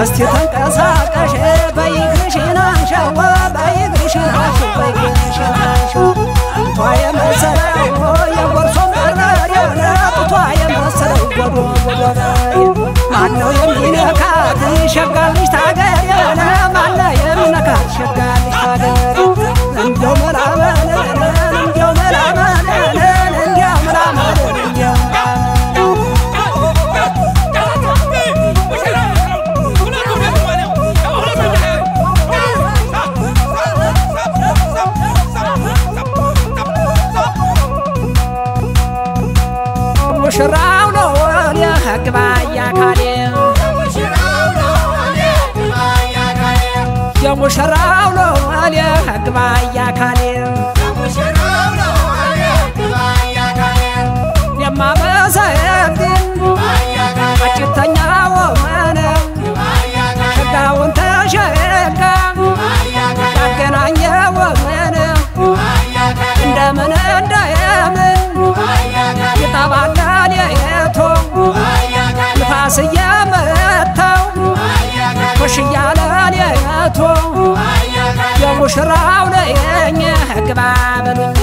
እስቲ ተንቀሳቀሽ በይግሽና ሸዋ በይግሽና ሸዋ አንቷ የመሰለው የጎርሶ መረሪያ ነጥቷ የመሰለው ጎዶ ማነው የሚነካት ሸጋልሽ ታገር ያለ ማነው የሚነካት ሸጋልሽ ታገር እንደው መራመን እንደው መራመን እንደው መራመን ሙሽራው ነው የግባያ ካሌ የሙሽራው ነው የግባያ ካሌ የማበሰብን አጭተኛው ወመነ ሸጋውን ተሸጋ ያገናኘው ወመነ እንደምን እንደምን ይጣባላል የቶ ንፋስ እየመታው ኮሽ እያለ የቶ የሙሽራው ነኝ ግባ በሉኝ